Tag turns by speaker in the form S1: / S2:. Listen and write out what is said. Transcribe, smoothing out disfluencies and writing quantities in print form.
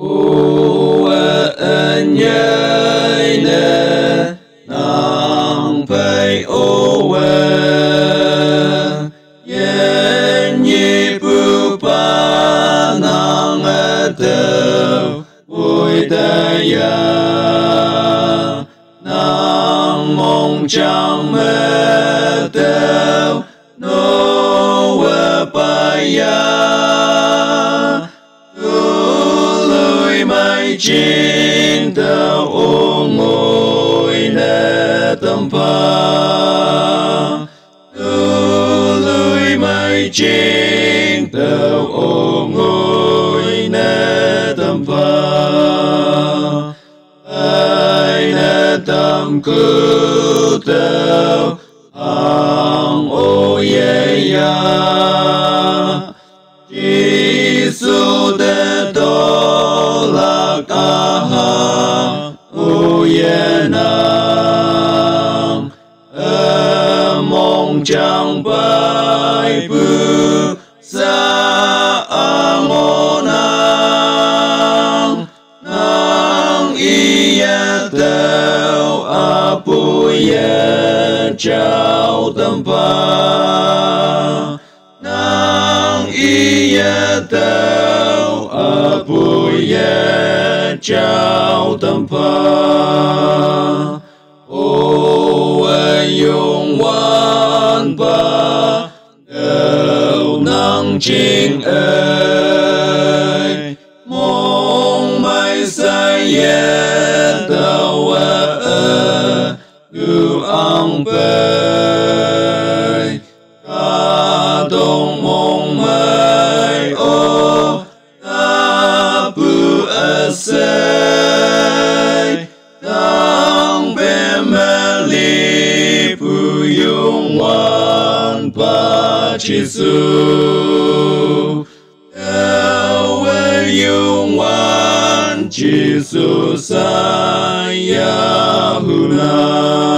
S1: ô ân nhây nè nàng phải ô yen nhi pu pa nàng tơ vui ta ya nàng mong chẳng mơ tơ no pa ya chính tao ôm ngồi nè tâm pha lùi mai chính tao ôm ngồi nè tâm pha ai nè tâm cứu tao ang ô ye ya Giêsu te to la ca ô ye nam mong chẳng bay bư sa ngô nang ye tao apu ye chào tâm pa ye tao apu ye chào tâm pa ô yung wan pa đều năng chính ơi mong mai sai ye tao gu ang bay ca dong mong mai ô pu asay tang be mali pu yung wan pa Giêsu yung wan wan
S2: 主
S1: Jesus saya huna
S2: 耶稣，